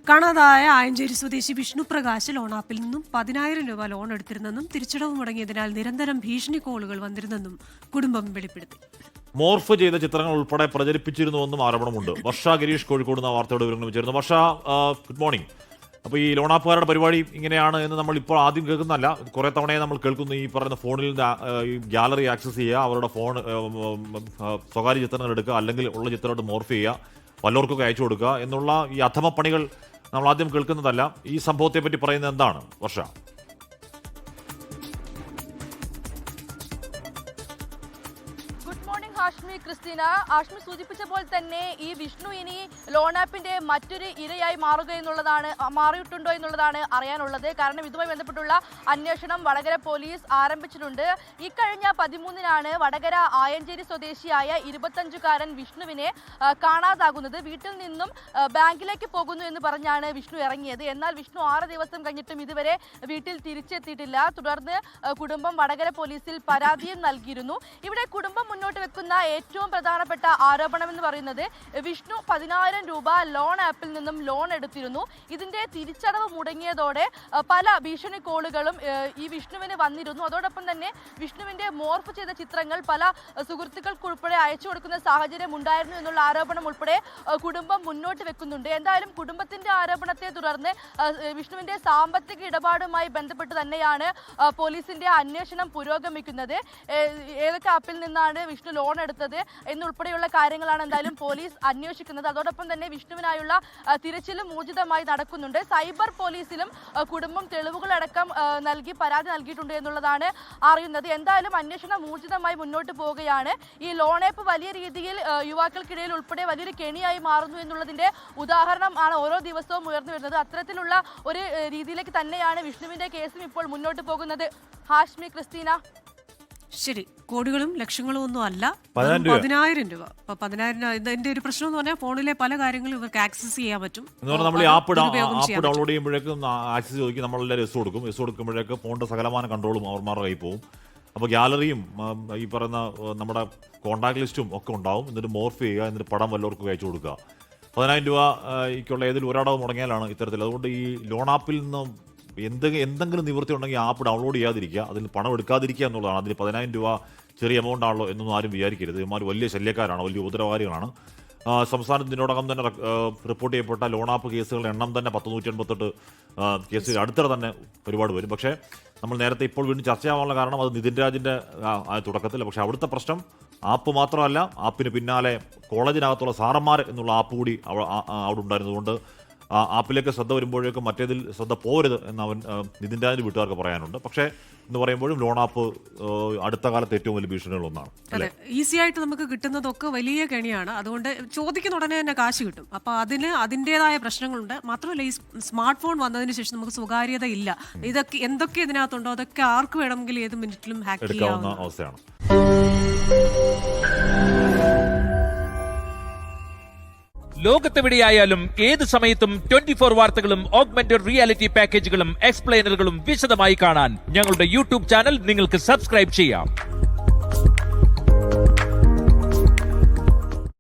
കാണാതായ ആയഞ്ചേരി സ്വദേശി വിഷ്ണു പ്രകാശ് ലോൺ ആപ്പിൽ നിന്നും 10,000 രൂപ ലോൺ എടുത്തിരുന്നെന്നും തിരിച്ചടവ് മുടങ്ങിയതിനാൽ നിരന്തരം ഭീഷണി കോളുകൾ വന്നിരുന്നെന്നും കുടുംബം വെളിപ്പെടുത്തി. മോർഫ് ചെയ്ത ചിത്രങ്ങൾ ഉൾപ്പെടെ പ്രചരിപ്പിച്ചിരുന്നുവെന്നും ആരോപണമുണ്ട്. വർഷ ഗിരീഷ് കോഴിക്കോട് എന്ന വാർത്തയുടെ വിവരങ്ങൾ ചേർന്നു. വർഷ, ഗുഡ് മോർണിംഗ്. അപ്പോൾ ഈ ലോൺ ആപ്പുകാരുടെ പരിപാടി ഇങ്ങനെയാണ് എന്ന് നമ്മൾ ഇപ്പോൾ ആദ്യം കേൾക്കുന്നതല്ല, കുറേ തവണയെ നമ്മൾ കേൾക്കുന്നു. ഈ പറയുന്ന ഫോണിൽ ഈ ഗാലറി ആക്സസ് ചെയ്യുക, അവരുടെ ഫോൺ സ്വകാര്യ ചിത്രങ്ങൾ എടുക്കുക, അല്ലെങ്കിൽ ഉള്ള ചിത്രമായിട്ട് മോർഫ് ചെയ്യുക, വല്ലവർക്കൊക്കെ അയച്ചു കൊടുക്കുക എന്നുള്ള ഈ അധമപ്പണികൾ നമ്മൾ ആദ്യം കേൾക്കുന്നതല്ല. ഈ സംഭവത്തെ പറ്റി പറയുന്നത് എന്താണ് വർഷ? ഹാഷ്മി, ക്രിസ്റ്റീന, ഹാഷ്മി സൂചിപ്പിച്ച പോലെ തന്നെ ഈ വിഷ്ണു ഇനി ലോൺ ആപ്പിന്റെ മറ്റൊരു ഇരയായി മാറിയിട്ടുണ്ടോ എന്നുള്ളതാണ് അറിയാനുള്ളത്. കാരണം ഇതുമായി ബന്ധപ്പെട്ടുള്ള അന്വേഷണം വടകര പോലീസ് ആരംഭിച്ചിട്ടുണ്ട്. ഇക്കഴിഞ്ഞ 13-നാണ് വടകര ആയഞ്ചേരി സ്വദേശിയായ 25-കാരൻ വിഷ്ണുവിനെ കാണാതാകുന്നത്. വീട്ടിൽ നിന്നും ബാങ്കിലേക്ക് പോകുന്നു എന്ന് പറഞ്ഞാണ് വിഷ്ണു ഇറങ്ങിയത്. എന്നാൽ വിഷ്ണു 6 ദിവസം കഴിഞ്ഞിട്ടും ഇതുവരെ വീട്ടിൽ തിരിച്ചെത്തിയിട്ടില്ല. തുടർന്ന് കുടുംബം വടകര പോലീസിൽ പരാതിയും നൽകിയിരുന്നു. ഇവിടെ കുടുംബം മുന്നോട്ട് വെക്കുന്ന ഏറ്റവും പ്രധാനപ്പെട്ട ആരോപണം എന്ന് പറയുന്നത് വിഷ്ണു 10,000 രൂപ ലോൺ ആപ്പിൽ നിന്നും ലോൺ എടുത്തിരുന്നു. ഇതിന്റെ തിരിച്ചടവ് മുടങ്ങിയതോടെ പല ഭീഷണി കോളുകളും ഈ വിഷ്ണുവിന് വന്നിരുന്നു. അതോടൊപ്പം തന്നെ വിഷ്ണുവിന്റെ മോർഫ് ചെയ്ത ചിത്രങ്ങൾ പല സുഹൃത്തുക്കൾക്ക് ഉൾപ്പെടെ അയച്ചു കൊടുക്കുന്ന സാഹചര്യം ഉണ്ടായിരുന്നു എന്നുള്ള ആരോപണം ഉൾപ്പെടെ കുടുംബം മുന്നോട്ട് വെക്കുന്നുണ്ട്. എന്തായാലും കുടുംബത്തിന്റെ ആരോപണത്തെ തുടർന്ന് വിഷ്ണുവിന്റെ സാമ്പത്തിക ഇടപാടുമായി ബന്ധപ്പെട്ട് തന്നെയാണ് പോലീസിന്റെ അന്വേഷണം പുരോഗമിക്കുന്നത്. ഏതൊക്കെ ആപ്പിൽ നിന്നാണ് വിഷ്ണു ലോൺ എടുത്തത് എന്നുൾപ്പെടെയുള്ള കാര്യങ്ങളാണ് എന്തായാലും പോലീസ് അന്വേഷിക്കുന്നത്. അതോടൊപ്പം തന്നെ വിഷ്ണുവിനായുള്ള തിരച്ചിലും ഊർജിതമായി നടക്കുന്നുണ്ട്. സൈബർ പോലീസിലും കുടുംബം തെളിവുകളടക്കം പരാതി നൽകിയിട്ടുണ്ട് എന്നുള്ളതാണ് അറിയുന്നത്. എന്തായാലും അന്വേഷണം ഊർജിതമായി മുന്നോട്ട് പോവുകയാണ്. ഈ ലോൺ ആപ്പ് വലിയ രീതിയിൽ യുവാക്കൾക്കിടയിൽ ഉൾപ്പെടെ വലിയൊരു കെണിയായി മാറുന്നു എന്നുള്ളതിന്റെ ഉദാഹരണം ആണ് ഓരോ ദിവസവും ഉയർന്നു വരുന്നത്. അത്തരത്തിലുള്ള ഒരു രീതിയിലേക്ക് തന്നെയാണ് വിഷ്ണുവിന്റെ കേസും ഇപ്പോൾ മുന്നോട്ട് പോകുന്നത്. ഹാഷ്മി, ക്രിസ്റ്റീന. ശരി, കോടികളും ലക്ഷങ്ങളും ഒന്നും അല്ല, 10,000 രൂപ. 10,000 ഇതിന്റെ ഒരു പ്രശ്നം എന്ന് പറഞ്ഞാൽ ഫോണിലെ പല കാര്യങ്ങളും ഇവർക്ക് ആക്സസ് ചെയ്യാൻ പറ്റും. നമ്മൾ ഈ ആപ്പ് ഡൗൺലോഡ് ചെയ്യുമ്പോഴേക്കും ആക്സസ് ചോദിക്കും, നമ്മളെല്ലാം രസം കൊടുക്കും. രസം കൊടുക്കുമ്പോഴേക്ക് ഫോണിന്റെ സകലമാന കൺട്രോളും അവന്മാരുടെ കയ്യിൽ പോകും. അപ്പോൾ ഗാലറിയും ഈ പറയുന്ന നമ്മുടെ കോൺടാക്ട് ലിസ്റ്റും ഒക്കെ ഉണ്ടാവും. എന്നിട്ട് മോർഫ് ചെയ്യുക, എന്നിട്ട് പടം വല്ലവർക്കും അയച്ചു കൊടുക്കുക. 10,000 രൂപയ്ക്കുള്ള ഏതെങ്കിലും ഒരാടവ് മുടങ്ങിയാലാണ് ഇത്തരത്തിൽ. അതുകൊണ്ട് ഈ ലോൺ ആപ്പിൽ നിന്നും എന്തെങ്കിലും നിവൃത്തി ഉണ്ടെങ്കിൽ ആപ്പ് ഡൗൺലോഡ് ചെയ്യാതിരിക്കുക, അതിൽ പണം എടുക്കാതിരിക്കുക എന്നുള്ളതാണ്. അതിന് 10,000 രൂപ ചെറിയ എമൗണ്ട് ആണല്ലോ എന്നൊന്നും ആരും വിചാരിക്കരുത്. ഇവന്മാർ വലിയ ശല്യക്കാരാണ്, വലിയ ഉപദ്രവകാരികളാണ്. സംസ്ഥാനത്ത് ഇതിനോടകം തന്നെ റിപ്പോർട്ട് ചെയ്യപ്പെട്ട ലോൺ ആപ്പ് കേസുകളുടെ എണ്ണം തന്നെ 188 കേസുകൾ അടുത്തിടെ തന്നെ ഒരുപാട് വരും. പക്ഷേ നമ്മൾ നേരത്തെ ഇപ്പോൾ വീണ്ടും ചർച്ചയാവാനുള്ള കാരണം അത് നിതിൻ രാജിൻ്റെ തുടക്കത്തിൽ. പക്ഷേ അവിടുത്തെ പ്രശ്നം ആപ്പ് മാത്രമല്ല, ആപ്പിന് പിന്നാലെ കോളേജിനകത്തുള്ള സാറന്മാർ എന്നുള്ള ആപ്പ് കൂടി അവിടെ ഉണ്ടായിരുന്നതുകൊണ്ട് ആപ്പിലേക്ക് ശ്രദ്ധ വരുമ്പോഴേക്കും മറ്റേതിൽ ശ്രദ്ധ പോരുത് എന്ന് നിതിൻ രാജിന്റെ വീട്ടുകാർക്ക് പറയാനുണ്ട്. പക്ഷേ എന്ന് പറയുമ്പോഴും ലോൺ ആപ്പ് അടുത്ത കാലത്ത് ഏറ്റവും വലിയ ഭീഷണികളൊന്നാണ്. അതെ, ഈസി ആയിട്ട് നമുക്ക് കിട്ടുന്നതൊക്കെ വലിയ കെണിയാണ്. അതുകൊണ്ട് ചോദിക്കുന്ന ഉടനെ തന്നെ കാശ് കിട്ടും. അപ്പോൾ അതിന് അതിൻ്റെതായ പ്രശ്നങ്ങളുണ്ട്. മാത്രമല്ല, ഈ സ്മാർട്ട് ഫോൺ വന്നതിന് ശേഷം നമുക്ക് സ്വകാര്യത ഇല്ല. ഇതൊക്കെ എന്തൊക്കെ ഇതിനകത്തുണ്ടോ അതൊക്കെ ആർക്ക് വേണമെങ്കിലും ഏത് മിനിറ്റിലും ഹാക്ക് ചെയ്യാവുന്ന അവസ്ഥയാണ്. ലോകത്തെവിടെയായാലും ഏത് സമയത്തും 24 വാർത്തകളും ഓഗ്മെന്റഡ് റിയാലിറ്റി പാക്കേജുകളും എക്സ്പ്ലെയിനറുകളും വിശദമായി കാണാൻ ഞങ്ങളുടെ യൂട്യൂബ് ചാനൽ നിങ്ങൾക്ക് സബ്സ്ക്രൈബ് ചെയ്യാം.